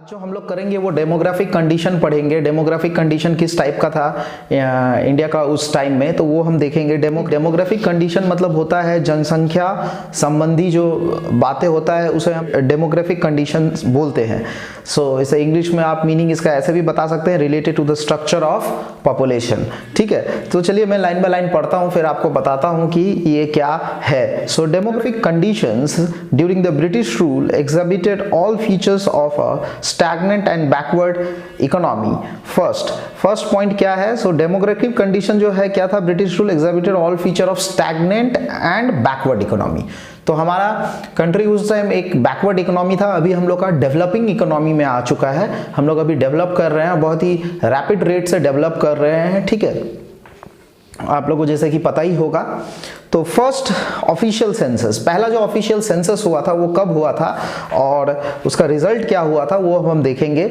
आज जो हम लोग करेंगे वो डेमोग्राफिक कंडीशन पढ़ेंगे। डेमोग्राफिक कंडीशन किस टाइप का था इंडिया का उस टाइम में, तो वो हम देखेंगे। डेमोग्राफिक कंडीशन मतलब होता है जनसंख्या संबंधी जो बातें होता है उसे हम डेमोग्राफिक कंडीशन बोलते हैं। सो इसे इंग्लिश में आप मीनिंग इसका ऐसे भी बता सकते हैं, related to the structure of population. ठीक है, तो चलिए मैं लाइन बाय लाइन पढ़ता हूँ, फिर आपको बताता हूँ कि ये क्या है। So demographic conditions during the British rule exhibited all features of a stagnant and backward economy. First point क्या है? सो डेमोग्राफिक कंडीशन जो है क्या था? British rule exhibited all feature of stagnant and backward economy. तो हमारा country उस time एक बैकवर्ड इकोनॉमी था, अभी हम लोग का डेवलपिंग इकोनॉमी में आ चुका है। हम लोग अभी डेवलप कर रहे हैं, बहुत ही रैपिड रेट से डेवलप कर रहे हैं। ठीक है, आप लोगों को जैसे कि पता ही होगा। तो फर्स्ट ऑफिशियल सेंसस, पहला जो ऑफिशियल सेंसस हुआ था वो कब हुआ था और उसका रिजल्ट क्या हुआ था वो हम देखेंगे।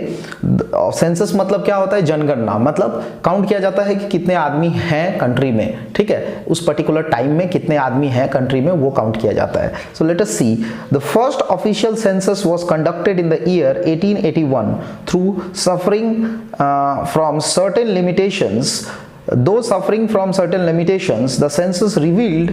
सेंसस मतलब क्या होता है? जनगणना, मतलब काउंट किया जाता है कि कितने आदमी हैं कंट्री में। ठीक है, उस पर्टिकुलर टाइम में कितने आदमी हैं कंट्री में वो काउंट किया जाता है। So let us see, the first official census was conducted in the year 1881 through suffering from certain limitations. Though suffering from certain limitations, the census revealed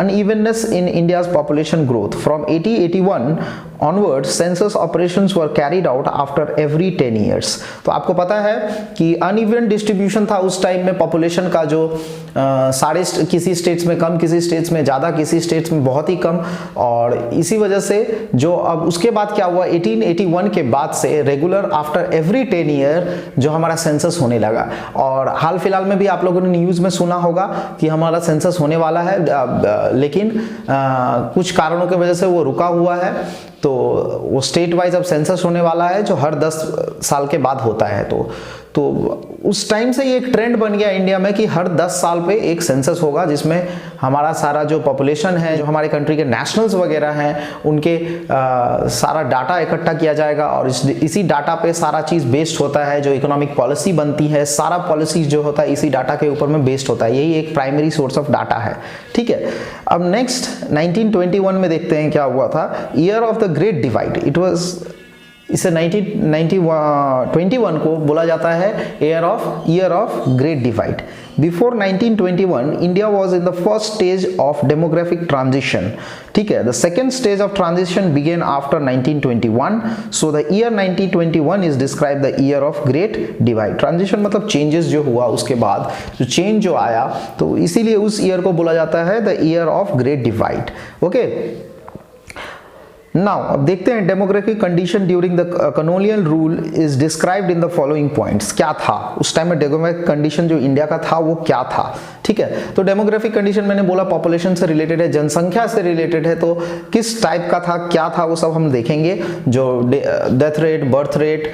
unevenness in India's population growth. From 1881 onwards, census operations were carried out after every 10 years. तो आपको पता है कि uneven distribution था उस time में population का, जो सारे किसी स्टेट्स में कम, किसी स्टेट्स में ज़्यादा, किसी स्टेट्स में बहुत ही कम। और इसी वजह से जो अब उसके बाद क्या हुआ, 1881 के बाद से रेगुलर आफ्टर एवरी 10 ईयर जो हमारा सेंसस होने लगा। और हाल फिलहाल में भी आप लोगों ने न्यूज़ में सुना होगा कि हमारा सेंसस होने वाला है, लेकिन कुछ कारणों की वजह से वो रुका हुआ है। तो वो स्टेट वाइज अब सेंसस होने वाला है जो हर 10 साल के बाद होता है। तो उस टाइम से ये एक ट्रेंड बन गया इंडिया में कि हर 10 साल पे एक सेंसस होगा जिसमें हमारा सारा जो पॉपुलेशन है, जो हमारे कंट्री के नेशनल्स वगैरह हैं, उनके सारा डाटा इकट्ठा किया जाएगा और इसी डाटा पे सारा चीज़ बेस्ड होता है। जो इकोनॉमिक पॉलिसी बनती है, सारा पॉलिसी जो होता है इसी डाटा के ऊपर में बेस्ड होता है। यही एक प्राइमरी सोर्स ऑफ डाटा है। ठीक है, अब नेक्स्ट 1921 में देखते हैं क्या हुआ था। Year of the great divide, it was, इसे 1921 को बोला जाता है year of great divide. Before 1921 India was in the first stage of demographic transition. ठीक है, the second stage of transition began after 1921। So the year 1921 is describe the year of great divide. Transition मतलब changes जो हुआ, उसके बाद जो change जो आया, तो इसीलिए उस ईयर को बोला जाता है the year of great divide. Okay, now अब देखते हैं demographic condition during the colonial rule is described in the following points. क्या था उस टाइम में डेमोग्राफिक कंडीशन जो इंडिया का था वो क्या था? ठीक है, तो डेमोग्राफिक कंडीशन मैंने बोला पॉपुलेशन से रिलेटेड है, जनसंख्या से रिलेटेड है। तो किस टाइप का था, क्या था, वो सब हम देखेंगे। जो death rate, birth rate,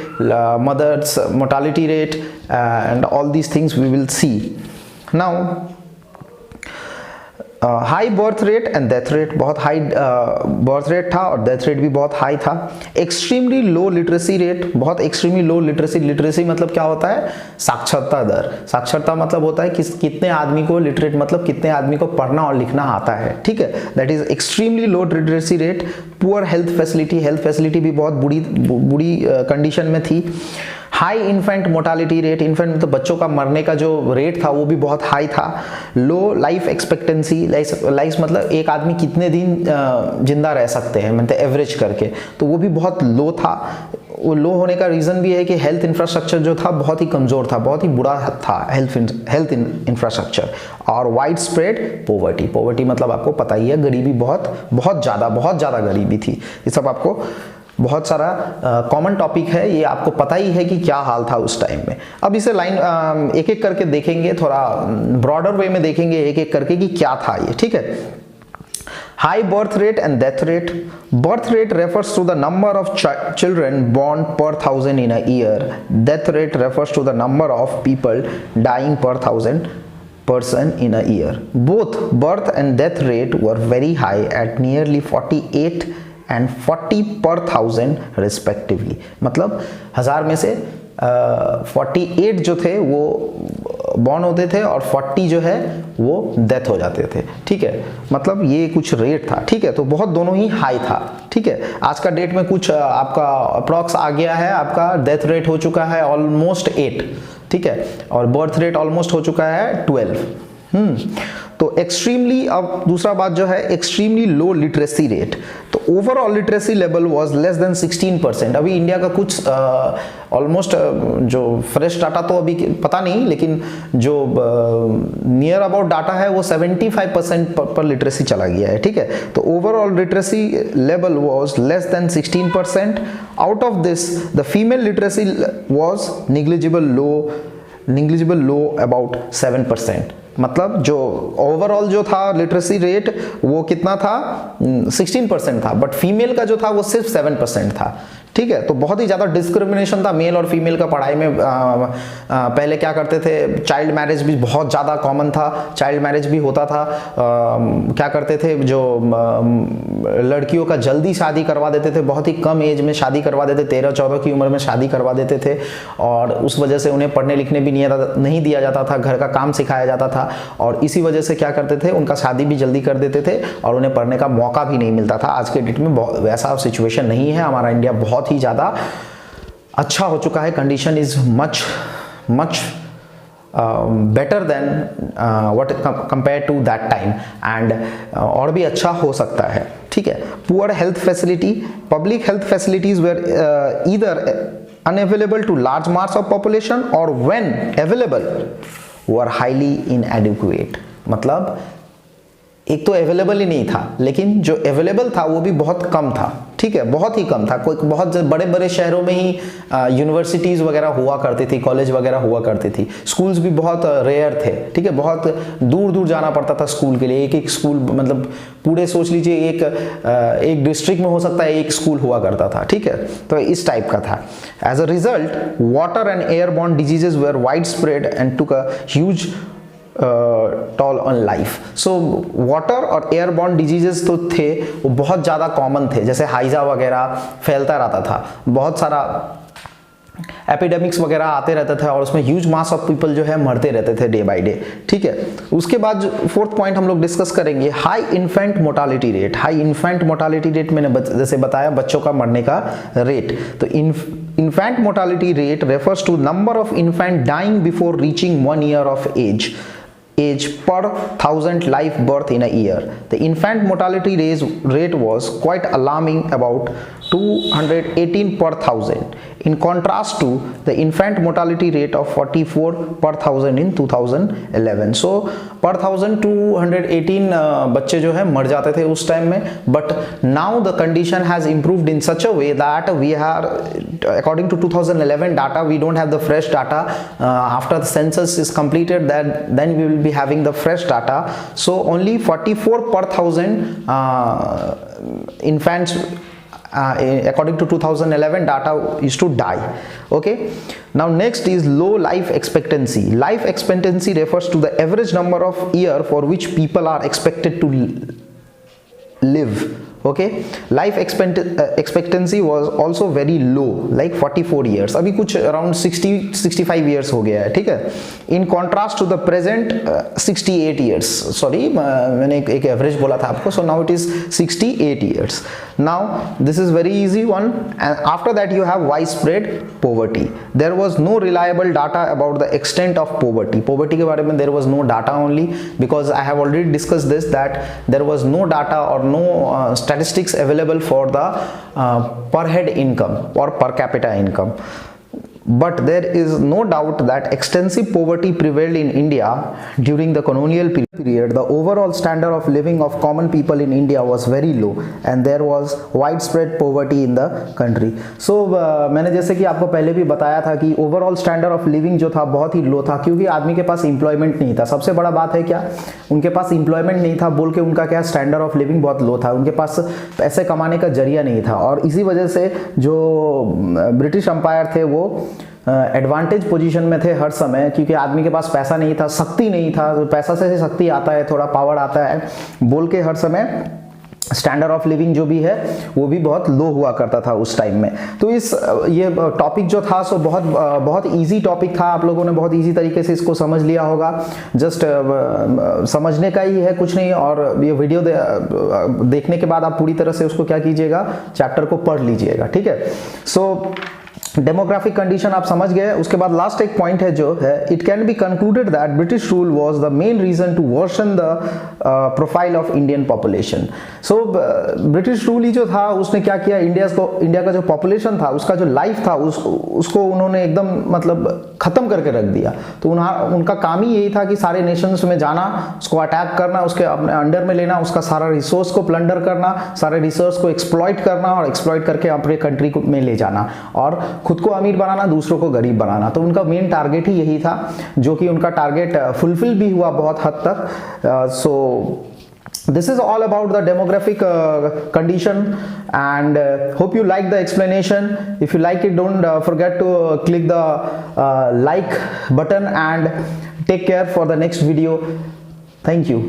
mothers mortality rate and all these things we will see. Now high birth rate and death rate, बहुत हाई बर्थ रेट था और डेथ रेट भी बहुत हाई था। एक्सट्रीमली लो लिटरेसी रेट, बहुत extremely low literacy. Literacy मतलब क्या होता है? साक्षरता दर। साक्षरता मतलब होता है कि कितने आदमी को, लिटरेट मतलब कितने आदमी को पढ़ना और लिखना आता है। ठीक है, that is extremely low literacy rate. Poor health facility, health facility भी बहुत बुरी कंडीशन में थी। High infant mortality rate, infant मतलब बच्चों का मरने का जो रेट था वो भी बहुत हाई था। लो लाइफ एक्सपेक्टेंसी, लाइफ मतलब एक आदमी कितने दिन जिंदा रह सकते हैं, मतलब एवरेज करके, तो वो भी बहुत लो था। वो लो होने का रीज़न भी है कि हेल्थ इंफ्रास्ट्रक्चर जो था बहुत ही कमज़ोर था, बहुत ही बुरा था हेल्थ इंफ्रास्ट्रक्चर। और वाइड स्प्रेड पॉवर्टी, पॉवर्टी मतलब आपको पता ही है, गरीबी बहुत ज़्यादा गरीबी थी। ये सब आपको बहुत सारा कॉमन टॉपिक है, ये आपको पता ही है कि क्या हाल था उस टाइम में। अब इसे लाइन एक एक करके देखेंगे, थोड़ा ब्रॉडर वे में देखेंगे एक एक करके कि क्या था ये। ठीक है, high birth rate and death rate. Birth rate refers to the number of children born per 1,000 in a year. Death rate refers to the number of people dying per 1,000 person in a year. Both birth and death rate were very high at nearly 48 and 40 per 1,000 respectively. मतलब 1000 में से 48 जो थे वो born होते थे और 40 जो है वो डेथ हो जाते थे, ठीक है। मतलब ये कुछ रेट था, ठीक है। तो बहुत दोनों ही हाई था, ठीक है। आज का डेट में कुछ आपका अप्रॉक्स आ गया है, आपका डेथ रेट हो चुका है ऑलमोस्ट 8, ठीक है, और बर्थ रेट ऑलमोस्ट हो चुका है 12। तो एक्सट्रीमली, अब दूसरा बात जो है एक्सट्रीमली लो लिटरेसी रेट। तो overall literacy level was less than 16%। अभी इंडिया का कुछ ऑलमोस्ट जो फ्रेश डाटा तो अभी पता नहीं, लेकिन जो नियर अबाउट डाटा है वो 75% पर लिटरेसी चला गया है, ठीक है। तो overall literacy level was less than 16%। Out of this the female literacy was negligible low about 7%। मतलब जो ओवरऑल जो था लिटरेसी रेट वो कितना था, 16% था, बट फीमेल का जो था वो सिर्फ 7% था, ठीक है। तो बहुत ही ज़्यादा डिस्क्रिमिनेशन था मेल और फीमेल का पढ़ाई में। पहले क्या करते थे, चाइल्ड मैरिज भी बहुत ज़्यादा कॉमन था, चाइल्ड मैरिज भी होता था। क्या करते थे, जो लड़कियों का जल्दी शादी करवा देते थे, बहुत ही कम एज में शादी करवा देते, 13-14 की उम्र में शादी करवा देते थे, और उस वजह से उन्हें पढ़ने लिखने भी नहीं दिया जाता था, घर का काम सिखाया जाता था, और इसी वजह से क्या करते थे, उनका शादी भी जल्दी कर देते थे और उन्हें पढ़ने का मौका भी नहीं मिलता था। आज के डेट में वैसा सिचुएशन नहीं है, हमारा इंडिया बहुत ही ज़्यादा अच्छा हो चुका है। Condition is much better than what compare to that time, and और भी अच्छा हो सकता है, ठीक है। Poor health facility, public health facilities were either unavailable to large mass of population, और when available were highly inadequate. मतलब एक तो अवेलेबल ही नहीं था, लेकिन जो अवेलेबल था वो भी बहुत कम था, ठीक है, बहुत ही कम था। कोई बहुत बड़े बड़े शहरों में ही यूनिवर्सिटीज़ वगैरह हुआ करती थी, कॉलेज वगैरह हुआ करती थी, स्कूल्स भी बहुत रेयर थे, ठीक है। बहुत दूर दूर जाना पड़ता था स्कूल के लिए। एक एक स्कूल, मतलब पूरे सोच लीजिए एक डिस्ट्रिक्ट में हो सकता है एक स्कूल हुआ करता था, ठीक है। तो इस टाइप का था। As a result water and airborne diseases were wide spread and took a huge toll on life. So water और एयरबॉर्न डिजीजेस तो थे वो बहुत ज़्यादा कॉमन थे, जैसे हाइजा वगैरह फैलता रहता था, बहुत सारा एपिडेमिक्स वगैरह आते रहते थे, और उसमें ह्यूज मास ऑफ पीपल जो है मरते रहते थे डे बाय डे, ठीक है। उसके बाद फोर्थ पॉइंट हम लोग डिस्कस करेंगे, high infant mortality rate. High infant mortality rate मैंने जैसे बताया, बच्चों का मरने का रेट। तो infant mortality rate refers to number of infant dying before reaching 1 year of age per 1000 live birth in a year. The infant mortality rate was quite alarming, about 218 per 1000, in contrast to the infant mortality rate of 44 per 1000 in 2011. So per 1000 218 बच्चे जो है मर जाते थे उस time में, but now the condition has improved in such a way that we are, according to 2011 data, we don't have the fresh data. After the census is completed, then we will be having the fresh data. So only 44 per 1000 infants, according to 2011 data, used to die. Okay, now next is low life expectancy. Life expectancy refers to the average number of year for which people are expected to live. Okay, life expectancy was also very low, like 44 years. अभी कुछ around 60-65 years हो गया है, ठीक है। In contrast to the present 68 years. Sorry, मैंने एक average बोला था आपको, so now it is 68 years. Now this is very easy one, and after that you have widespread poverty. There was no reliable data about the extent of poverty. Poverty के बारे में there was no data only, because I have already discussed this, that there was no data or no statistics available for the per head income or per capita income. But there is no doubt that extensive poverty prevailed in India during the colonial period. The overall standard of living of common people in India was very low, and there was widespread poverty in the country. So मैंने जैसे कि आपको पहले भी बताया था कि overall standard of living जो था बहुत ही लो था, क्योंकि आदमी के पास एम्प्लॉयमेंट नहीं था। सबसे बड़ा बात है क्या, उनके पास एम्प्लॉयमेंट नहीं था बोल के उनका क्या स्टैंडर्ड ऑफ लिविंग बहुत लो था, उनके पास पैसे कमाने का जरिया नहीं था, और इसी वजह से जो ब्रिटिश अंपायर थे वो एडवांटेज पोजीशन में थे हर समय, क्योंकि आदमी के पास पैसा नहीं था, शक्ति नहीं था। पैसा से शक्ति आता है, थोड़ा पावर आता है बोल के हर समय स्टैंडर्ड ऑफ लिविंग जो भी है वो भी बहुत लो हुआ करता था उस टाइम में। तो ये टॉपिक जो था सो बहुत इजी टॉपिक था, आप लोगों ने बहुत इजी तरीके से इसको समझ लिया होगा। जस्ट समझने का ही है, कुछ नहीं। और ये वीडियो देखने के बाद आप पूरी तरह से उसको क्या कीजिएगा, चैप्टर को पढ़ लीजिएगा, ठीक है। सो डेमोग्राफिक कंडीशन आप समझ गए। उसके बाद लास्ट एक पॉइंट है जो है, it can be concluded that British rule was the main reason to worsen the profile of Indian population. So British rule ही जो था उसने क्या किया, इंडिया का जो पॉपुलेशन था, उसका जो लाइफ था, उसको उन्होंने एकदम मतलब खत्म करके रख दिया। तो उनका काम ही यही था कि सारे नेशंस में जाना, उसको अटैक करना, उसके अपने अंडर में लेना, उसका सारा रिसोर्स को प्लंडर करना, सारे रिसोर्स को एक्सप्लॉइट करना और एक्सप्लॉइट करके अपने कंट्री में ले जाना और खुद को अमीर बनाना, दूसरों को गरीब बनाना। तो उनका मेन टारगेट ही यही था, जो कि उनका टारगेट फुलफिल भी हुआ बहुत हद तक। सो this is all about the demographic condition, and hope you like the explanation. If you like it, don't forget to click the like button, and take care for the next video. Thank you.